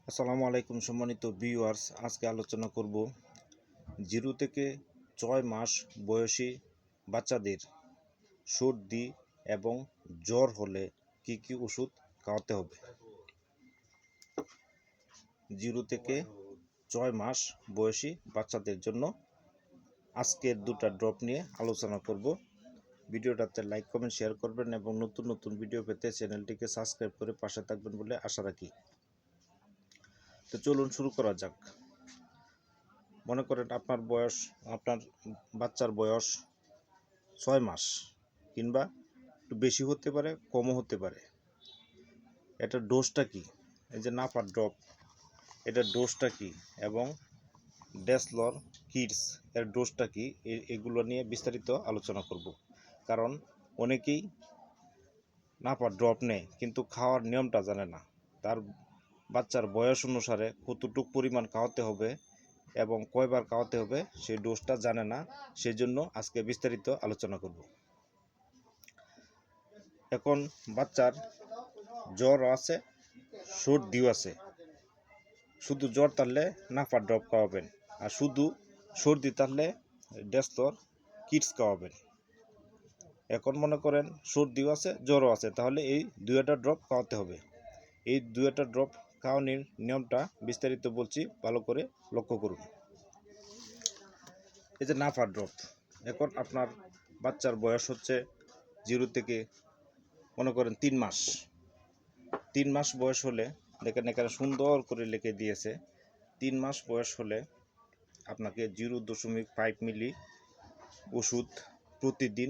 আসসালামু আলাইকুম সম্মানিত ভিউয়ার্স, আজকে আলোচনা করব 0 থেকে 6 মাস বয়সী বাচ্চাদের সর্দি এবং জ্বর হলে কি কি ওষুধ খাওয়াতে হবে। 0 থেকে 6 মাস বয়সী বাচ্চাদের জন্য আজকের দুটো ড্রপ নিয়ে আলোচনা করব। ভিডিওটাতে লাইক কমেন্ট শেয়ার করবেন এবং নতুন নতুন ভিডিও পেতে চ্যানেলটিকে সাবস্ক্রাইব করে পাশে থাকবেন বলে আশা রাখি। তো চলুন শুরু করা যাক। মনে করেন আপনার বাচ্চার বয়স 6 মাস কিংবা একটু বেশি হতে পারে, কমও হতে পারে। এটার ডোজটা কি, এই যে নাফা ড্রপ, এটার ডোজটা কি এবং ডেসলর কিডস এর ডোজটা কি, এগুলো নিয়ে বিস্তারিত আলোচনা করব। কারণ অনেকেই নাফা ড্রপ নেয় কিন্তু খাওয়ার নিয়মটা জানে না। তার বাচ্চার বয়স অনুসারে কতটুকু পরিমাণ খাওয়াতে হবে এবং কয়বার খাওয়াতে হবে সেই ডোজটা জানে না। সেই জন্য আজকে বিস্তারিত আলোচনা করব। এখন বাচ্চার জ্বর আছে, সর্দিও আছে। শুধু জ্বর থাকলে নাফা ড্রপ খাওয়াবেন, আর শুধু সর্দি থাকলে ডেসলর কিডস খাওয়াবেন। এখন মনে করেন সর্দিও আছে, জ্বরও আছে, তাহলে এই দুইটা ড্রপ খাওয়াতে হবে। এই দুইটা ড্রপ খাওয়ানোর নিয়মটা বিস্তারিত বলছি, ভালো করে লক্ষ্য করুন। এই যে নাফা ড্রপ, এখন আপনার বাচ্চার বয়স হচ্ছে 0 থেকে মনে করেন 3 মাস। 3 মাস বয়স হলে, দেখেন এখানে সুন্দর করে লিখে দিয়েছে, 3 মাস বয়স হলে আপনাকে 0.5 মিলি ওষুধ প্রতিদিন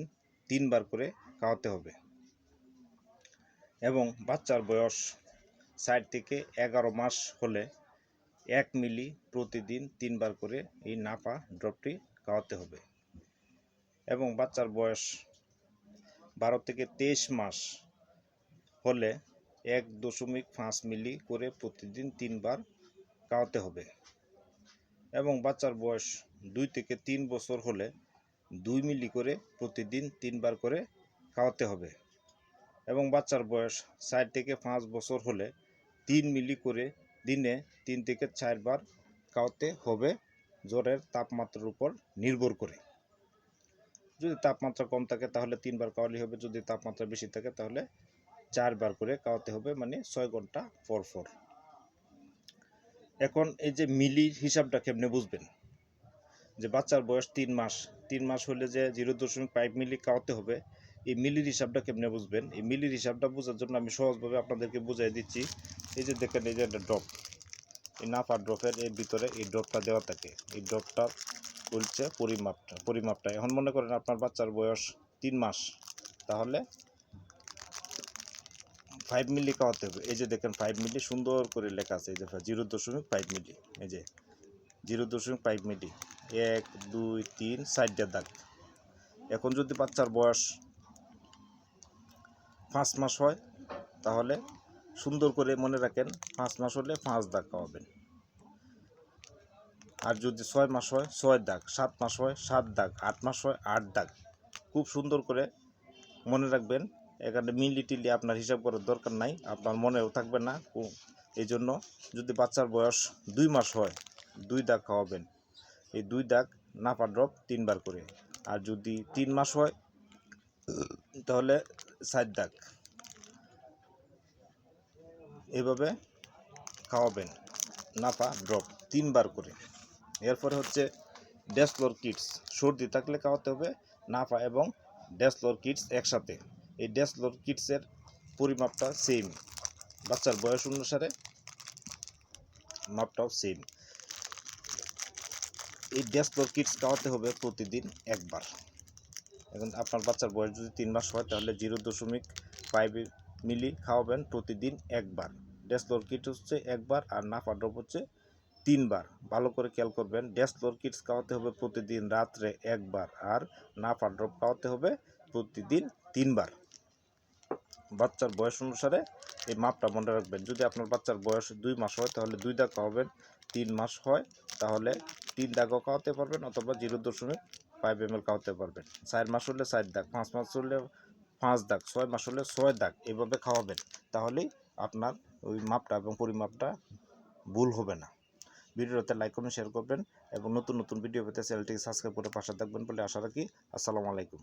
3 বার করে খাওয়াতে হবে। এবং বাচ্চার বয়স 4 থেকে 11 মাস হলে 1 মিলি প্রতিদিন 3 বার করে এই নাফা ড্রপটি খাওয়াতে হবে। এবং বাচ্চার বয়স 12 থেকে 23 মাস হলে 1.5 মিলি করে প্রতিদিন 3 বার খাওয়াতে হবে। এবং বাচ্চার বয়স 2 থেকে 3 বছর হলে 2 মিলি করে প্রতিদিন 3 বার করে খাওয়াতে হবে। এবং বাচ্চার বয়স 4 থেকে 5 বছর হলে 3 মিলি করে দিনে 3 থেকে 4 বার খাওয়াতে হবে, জ্বরের তাপমাত্রার উপর নির্ভর করে। যদি তাপমাত্রা কম থাকে তাহলে 3 বার খাওয়ালেই হবে, যদি তাপমাত্রা বেশি থাকে তাহলে 4 বার করে খাওয়াতে হবে, মানে 6 ঘন্টা পর পর। এখন এই যে মিলির হিসাবটা কেমনে বুঝবেন, যে বাচ্চার বয়স 3 মাস হলে যে 0.5 মিলি খাওয়াতে হবে, এই মিলির হিসাবটা কেমনে বুঝবেন। এই মিলির হিসাবটা বোঝার জন্য আমি সহজভাবে আপনাদেরকে বুঝাই দিচ্ছি। এই যে দেখেন, এই যে একটা ড্রপ, এই নাফা ড্রপের এর ভিতরে এই ড্রপটা দেওয়া থাকে। এই ড্রপটা বলছে পরিমাপটা। এখন মনে করেন আপনার বাচ্চার বয়স 3 মাস, তাহলে 5 মিলি খাওয়াতে হবে। এই যে দেখেন 5 মিলি সুন্দর করে লেখা আছে, এই যে 0.5 মিলি, এই যে 0.5 মিলি, 1 2 3 4 দাগ। এখন যদি বাচ্চার বয়স 5 মাস হয় তাহলে সুন্দর করে মনে রাখেন, 5 মাস হলে 5 দাগ খাওয়াবেন। আর যদি 6 মাস হয় 6 দাগ, 7 মাস হয় 7 দাগ, 8 মাস হয় 8 দাগ। খুব সুন্দর করে মনে রাখবেন। এখানে মিলি টিলি আপনার হিসাব করার দরকার নাই, আপনার মনেও থাকবে না। এই জন্য যদি বাচ্চার বয়স 2 মাস হয় 2 দাগ খাওয়াবেন। এই 2 দাগ নাফা ড্রপ 3 বার করে। আর যদি 3 মাস হয় তাহলে 4 দাগ। এভাবে খাওয়াবেন নাফা ড্রপ 3 বার করে। এরপরে হচ্ছে ডেসলর কিডস, সর্দি থাকলে খাওয়াতে হবে নাফা এবং ডেসলর কিডস একসাথে। এই ডেসলর কিডসের পরিমাপটা সেম, বাচ্চার বয়স অনুসারে মাপটাও সেম। এই ডেসলর কিডস খাওয়াতে হবে প্রতিদিন একবার। এখন আপনার বাচ্চার বয়স যদি 3 মাস হয় তাহলে 0.5 মিলি খাওয়াবেন প্রতিদিন একবার। ডেসলর কিডস হচ্ছে একবার, আর নাফা ড্রপ হচ্ছে 3 বার। ভালো করে খেয়াল করবেন, ডেসলর কিডস খাওয়াতে হবে প্রতিদিন রাত্রে একবার, আর নাফা ড্রপ খাওয়াতে হবে প্রতিদিন 3 বার। বাচ্চার বয়স অনুসারে এই মাপটা মনে রাখবেন। যদি আপনার বাচ্চার বয়স 2 মাস হয় তাহলে 2 দাগ খাওয়াবেন, 3 মাস হয় তাহলে 3 দাগও খাওয়াতে পারবেন, অথবা 0.5 ml খাওয়াতে পারবেন। 4 মাস হলে 4 দাগ, 5 মাস হলে 5 দাগ, 6 মাস হলে 6 দাগ, এভাবে খাওয়াবেন। তাহলেই আপনার ওই মাপটা এবং পরিমাপটা ভুল হবে না। ভিডিওটাতে লাইক কমেন্ট শেয়ার করবেন এবং নতুন নতুন ভিডিও পেতে চ্যানেলটিকে সাবস্ক্রাইব করে পাশে থাকবেন বলে আশা রাখি। আসসালামু আলাইকুম।